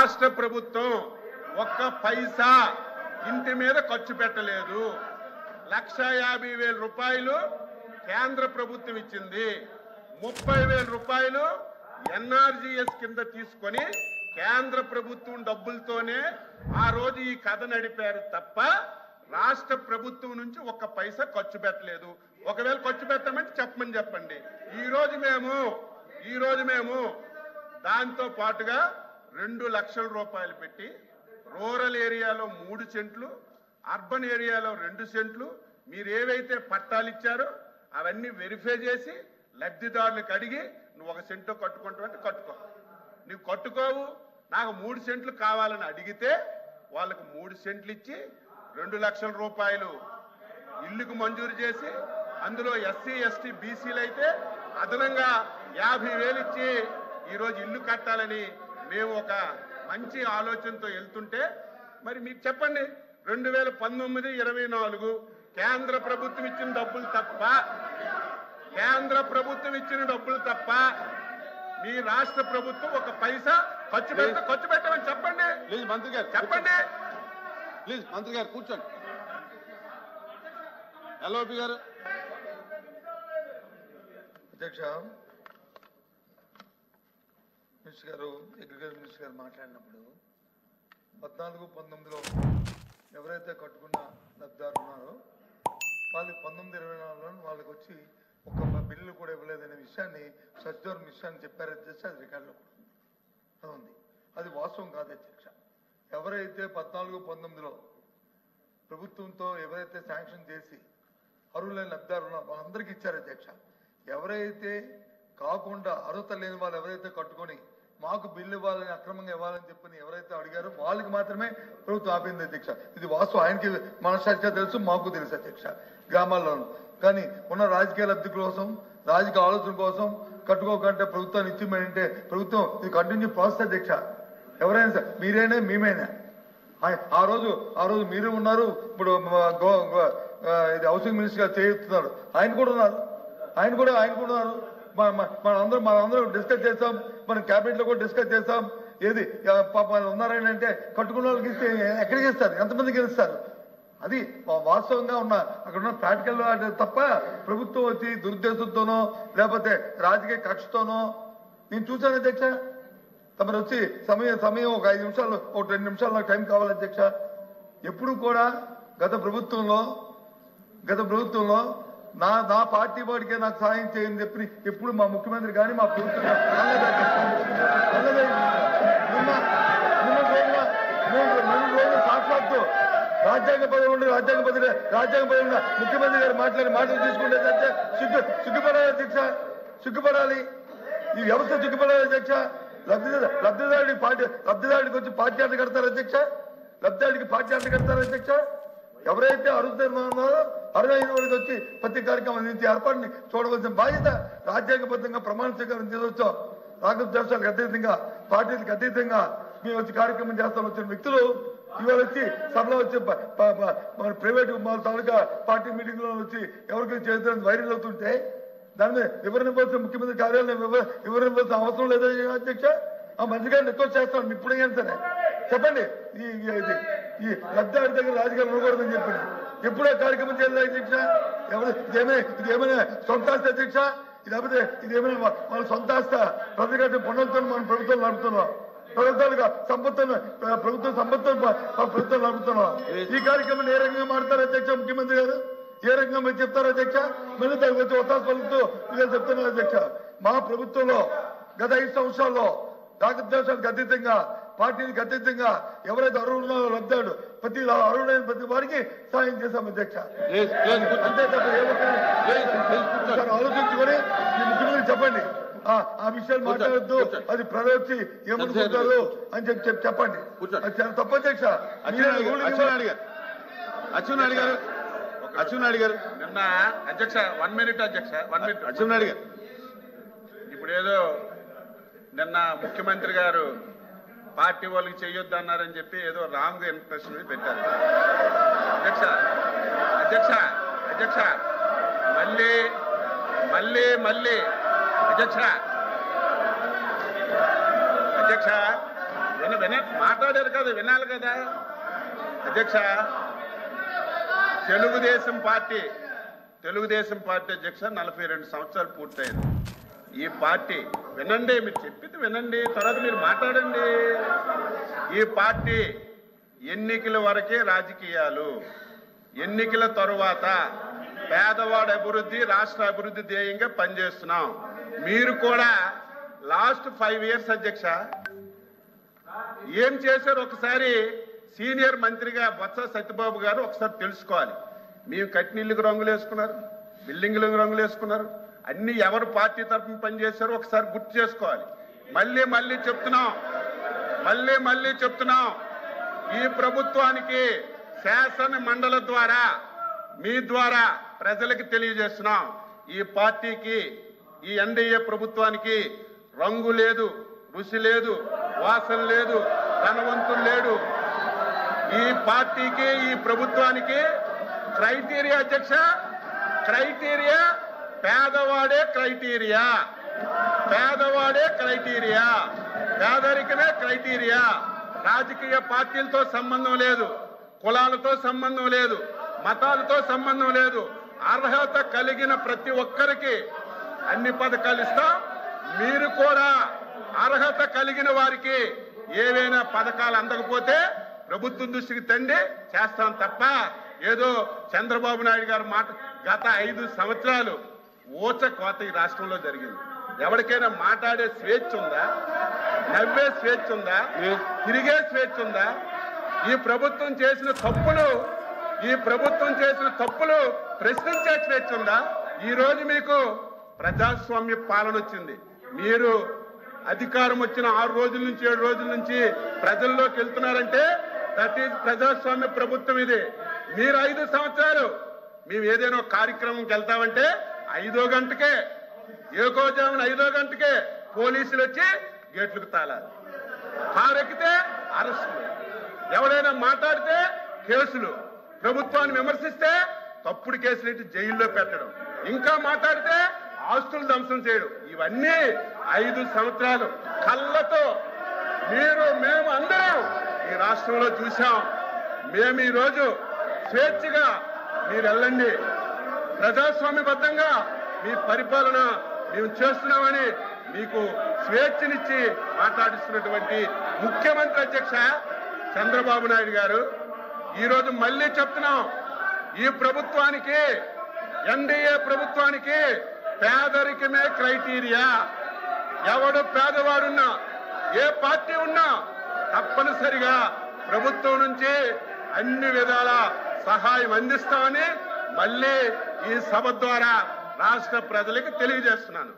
రాష్ట్ర ప్రభుత్వం ఒక్క పైసా ఇంటి మీద ఖర్చు పెట్టలేదు. 1,50,000 రూపాయలు కేంద్ర ప్రభుత్వం ఇచ్చింది. 30,000 రూపాయలు ఎన్ఆర్జీఎస్ కింద తీసుకొని కేంద్ర ప్రభుత్వం డబ్బులతోనే ఆ రోజు ఈ కథ నడిపారు తప్ప రాష్ట్ర ప్రభుత్వం నుంచి ఒక్క పైసా ఖర్చు పెట్టలేదు. ఒకవేళ ఖర్చు పెట్టమంటే చెప్పండి. ఈ రోజు మేము దాంతో పాటుగా 2 లక్షల రూపాయలు పెట్టి రూరల్ ఏరియాలో 3 సెంట్లు, అర్బన్ ఏరియాలో 2 సెంట్లు మీరు ఏవైతే పట్టాలు ఇచ్చారో అవన్నీ వెరిఫై చేసి లబ్ధిదారులకు అడిగి నువ్వు 1 సెంటు కట్టుకుంటావంటే కట్టుకో. నువ్వు కట్టుకోవు, నాకు 3 సెంట్లు కావాలని అడిగితే వాళ్ళకు 3 సెంట్లు ఇచ్చి 2 లక్షల రూపాయలు ఇల్లుకు మంజూరు చేసి అందులో ఎస్సీ ఎస్టీ బీసీలు అయితే అదనంగా 50,000 ఇచ్చి ఈరోజు ఇల్లు కట్టాలని మేము ఒక మంచి ఆలోచనతో వెళ్తుంటే మరి మీరు చెప్పండి 2019-24 కేంద్ర ప్రభుత్వం ఇచ్చిన డబ్బులు తప్ప మీ రాష్ట్ర ప్రభుత్వం ఒక పైసా ఖర్చు పెట్టమని చెప్పండి. ప్లీజ్ మంత్రి గారు చెప్పండి. ప్లీజ్ మంత్రి గారు కూర్చోండి. ఎల్ఓపి గారు. అధ్యక్ష, మినిస్టర్ గారు, అగ్రికల్చర్ మినిస్టర్ గారు మాట్లాడినప్పుడు 14-19లో ఎవరైతే కట్టుకున్న లబ్ధిదారులు ఉన్నారో వాళ్ళు 19-24లో వాళ్ళకి వచ్చి ఒక బిల్లు కూడా ఇవ్వలేదనే విషయాన్ని సచివాలయం విషయాన్ని చెప్పారు అధ్యక్ష. అది రికార్డులో అది ఉంది. అది వాస్తవం కాదు అధ్యక్ష. ఎవరైతే 14-19లో ప్రభుత్వంతో ఎవరైతే శాంక్షన్ చేసి అర్హులైన లబ్ధిదారులు ఉన్నారో వాళ్ళందరికీ ఇచ్చారు అధ్యక్ష. ఎవరైతే కాకుండా అర్హత లేని వాళ్ళు ఎవరైతే కట్టుకొని మాకు బిల్లు ఇవ్వాలని అక్రమంగా ఇవ్వాలని చెప్పని ఎవరైతే అడిగారో వాళ్ళకి మాత్రమే ప్రభుత్వం ఆపింది అధ్యక్ష. ఇది వాస్తవం. ఆయనకి మనసాక్షిగా తెలుసు, మాకు తెలుసు అధ్యక్ష. గ్రామాల్లోనూ కానీ ఉన్న రాజకీయ లబ్ధి కోసం, రాజకీయ ఆలోచన కోసం కట్టుకోకంటే ప్రభుత్వాన్ని ఇచ్చిమంటే ప్రభుత్వం ఇది కంటిన్యూ ప్రాసెస్ అధ్యక్ష. ఎవరైనా సార్, మీరైనా మేమైనా ఆ రోజు మీరు ఉన్నారు. ఇప్పుడు ఇది హౌసింగ్ మినిస్టర్ గారు చేస్తున్నారు. ఆయన కూడా ఉన్నారు. మనందరం డిస్కస్ చేస్తాం. మనం క్యాబినెట్ లో కూడా డిస్కస్ చేస్తాం. ఏది ఉన్నారని అంటే కట్టుకున్న వాళ్ళకి ఇస్తే ఎక్కడికి ఇస్తారు, ఎంతమందికి ఇస్తారు? అది వాస్తవంగా ఉన్న అక్కడ ఉన్న ప్రాక్టికల్ తప్ప ప్రభుత్వం వచ్చి దురుద్దేశంతోనో లేకపోతే రాజకీయ కక్షతోనో నేను చూశాను అధ్యక్ష. తమరు వచ్చి సమయం ఒక 5 నిమిషాలు, ఒక 2 నిమిషాలు నాకు టైం కావాలి అధ్యక్ష. ఎప్పుడు కూడా గత ప్రభుత్వంలో నా పార్టీ వాడికే నాకు సాయం చేయని చెప్పి ఎప్పుడు మా ముఖ్యమంత్రి కానీ మా ప్రభుత్వం సాక్షాత్తు రాజ్యాంగ పదవి ఉండి రాజ్యాంగ పదవి ముఖ్యమంత్రి గారు మాటలు తీసుకుంటే సిగ్గుపడాలి అధ్యక్ష. సిగ్గుపడాలి. ఈ వ్యవస్థ సిగ్గుపడాలి అధ్యక్ష. లబ్ధిదారుడికి వచ్చి పార్టీ అంట కడతారు అధ్యక్ష. ఎవరైతే అర్హుతున్నారో అర్హులైన వారికి వచ్చి ప్రతి కార్యక్రమం అందించే ఏర్పాటుని చూడవలసిన బాధ్యత రాజ్యాంగబద్ధంగా ప్రమాణ స్వీకారం చేయవచ్చాం. రాగద్వేషాలకు అతీతంగా, పార్టీలకు అతీతంగా మేము వచ్చి కార్యక్రమం చేస్తాం వచ్చిన వ్యక్తులు ఇవాళ వచ్చి సభలో వచ్చి మన ప్రైవేట్ తాలూకా పార్టీ మీటింగ్ లో వచ్చి ఎవరికి చేతులను వైరల్ అవుతుంటే దాని మీద వివరణ ఇవ్వాల్సిన ముఖ్యమంత్రి కార్యాలయం వివరణ ఇవ్వాల్సిన అవసరం లేదా అధ్యక్ష? ఆ మంత్రి గారిని రిక్వెస్ట్ చేస్తాను ఇప్పుడైనా సరే చెప్పండి. ఈ లబ్ధిదారు దగ్గర రాజకీయాలు ఉండకూడదని చెప్పండి. ఎప్పుడో కార్యక్రమం చేయాలి అధ్యక్ష. ఇదేమైనా సొంత ఆస్తి అధ్యక్ష? ఇదేమైనా మన సొంత ఆస్త? ప్రతిగట్టు పనులతో మనం ప్రభుత్వం నడుపుతున్నాం. ప్రభుత్వాలుగా ప్రభుత్వ సంపత్తులు నడుపుతున్నాం. ఈ కార్యక్రమం ఏ రకంగా మాడతారు అధ్యక్ష? ముఖ్యమంత్రి గారు ఏ రకంగా మీరు చెప్తారు అధ్యక్ష? మళ్ళీ దానికి వచ్చి ఒత్తాసు పలుకుతూ మీరు చెప్తున్నారు అధ్యక్ష. మా ప్రభుత్వంలో గత 5 సంవత్సరాల్లో రాగద్వేషాలకు అతీతంగా, పార్టీలకు అతీతంగా ఎవరైతే అర్హులున్నారో లబ్ధాడు ప్రతి అర్హులైన ప్రతి వారికి సాయం చేశాం అధ్యక్ష. అంతే తప్ప ఆలోచించుకొని మీ ముఖ్యమంత్రి చెప్పండి ఆ విషయాలు మాట్లాడద్దు. అది ప్రజలు వచ్చి ఏమనుకుంటారు అని చెప్పండి. అది చాలా తప్పు అధ్యక్ష. అచ్చెన్నాయుడు గారు నిన్న అధ్యక్ష 1 మినిట్ అధ్యక్ష 1 మినిట్. అచ్చెన్నాయుడు గారు ఇప్పుడు ఏదో నిన్న ముఖ్యమంత్రి గారు పార్టీ వాళ్ళకి చేయొద్దు అన్నారని చెప్పి ఏదో రాంగ్ ఇంప్రెషన్ పెట్టారు అధ్యక్ష. మళ్ళీ అధ్యక్ష మాట్లాడారు కదా, వినాలి కదా అధ్యక్ష. తెలుగుదేశం పార్టీ అధ్యక్ష 42 సంవత్సరాలు పూర్తయింది. ఈ పార్టీ వినండి, మీరు చెప్పింది వినండి, తర్వాత మీరు మాట్లాడండి. ఈ పార్టీ ఎన్నికల వరకే రాజకీయాలు, ఎన్నికల తరువాత పేదవాడి అభివృద్ధి, రాష్ట్ర అభివృద్ధి ధ్యేయంగా పనిచేస్తున్నాం. మీరు కూడా లాస్ట్ 5 ఇయర్స్ అధ్యక్ష ఏం చేశారు ఒకసారి సీనియర్ మంత్రిగా బొత్స సత్యబాబు గారు ఒకసారి తెలుసుకోవాలి. మేము కట్టినీళ్ళకి రంగులు వేసుకున్నారు, బిల్డింగ్లకు రంగులు వేసుకున్నారు, అన్ని ఎవరు పార్టీ తరఫున పనిచేశారో ఒకసారి గుర్తు చేసుకోవాలి. మళ్ళీ చెప్తున్నాం ఈ ప్రభుత్వానికి శాసన మండలి ద్వారా మీ ద్వారా ప్రజలకు తెలియజేస్తున్నాం. ఈ పార్టీకి, ఈ ఎన్డీఏ ప్రభుత్వానికి రంగు లేదు, రుచి లేదు, వాసన లేదు, ధనవంతులు లేడు. ఈ పార్టీకి, ఈ ప్రభుత్వానికి క్రైటీరియా అధ్యక్ష, క్రైటీరియా పేదవాడే క్రైటీరియా, పేదరికమే క్రైటీరియా. రాజకీయ పార్టీలతో సంబంధం లేదు, కులాలతో సంబంధం లేదు, మతాలతో సంబంధం లేదు. అర్హత కలిగిన ప్రతి ఒక్కరికి అన్ని పథకాలు ఇస్తాం. మీరు కూడా అర్హత కలిగిన వారికి ఏవైనా పథకాలు అందకపోతే ప్రభుత్వం దృష్టికి తండి చేస్తాం తప్ప ఏదో చంద్రబాబు నాయుడు గారు మాట. గత 5 సంవత్సరాలు ఊచ కోత ఈ రాష్ట్రంలో జరిగింది. ఎవరికైనా మాట్లాడే స్వేచ్ఛ ఉందా? నవ్వే స్వేచ్ఛ ఉందా? తిరిగే స్వేచ్ఛ ఉందా? ఈ ప్రభుత్వం చేసిన తప్పులు ప్రశ్నించే స్వేచ్ఛ ఉందా? ఈ రోజు మీకు ప్రజాస్వామ్య పాలన వచ్చింది. మీరు అధికారం వచ్చిన 6 రోజుల నుంచి 7 రోజుల నుంచి ప్రజల్లోకి వెళ్తున్నారంటే దట్ ఈజ్ ప్రజాస్వామ్య ప్రభుత్వం ఇది. మీరు 5 సంవత్సరాలు మేము ఏదైనా కార్యక్రమంకి వెళ్తామంటే 5వ గంటకే, ఏకోజామున 5వ గంటకే పోలీసులు వచ్చి గేట్లకు తాళాలి. కారు ఎక్కితే అరెస్టులు, ఎవరైనా మాట్లాడితే కేసులు, ప్రభుత్వాన్ని విమర్శిస్తే తప్పుడు కేసులు ఇట్టి జైల్లో పెట్టడం, ఇంకా మాట్లాడితే ఆస్తులు ధ్వంసం చేయడం. ఇవన్నీ 5 సంవత్సరాలు కళ్ళతో మేము అందరం ఈ రాష్ట్రంలో చూశాం. మేము ఈరోజు స్వేచ్ఛగా మీరు వెళ్ళండి, ప్రజాస్వామ్యబద్ధంగా మీ పరిపాలన మేము చేస్తున్నామని మీకు స్వేచ్ఛనిచ్చి మాట్లాడిస్తున్నటువంటి ముఖ్యమంత్రి అధ్యక్ష చంద్రబాబు నాయుడు గారు ఈరోజు మళ్ళీ చెప్తున్నాం, ఈ ప్రభుత్వానికి, ఎన్డీఏ ప్రభుత్వానికి పేదరికమే క్రైటీరియా. ఎవడు పేదవాడున్నా, ఏ పార్టీ ఉన్నా తప్పనిసరిగా ప్రభుత్వం నుంచి అన్ని విధాల సహాయం అందిస్తామని మళ్ళీ ఈ సభ ద్వారా రాష్ట్ర ప్రజలకు తెలియజేస్తున్నాను.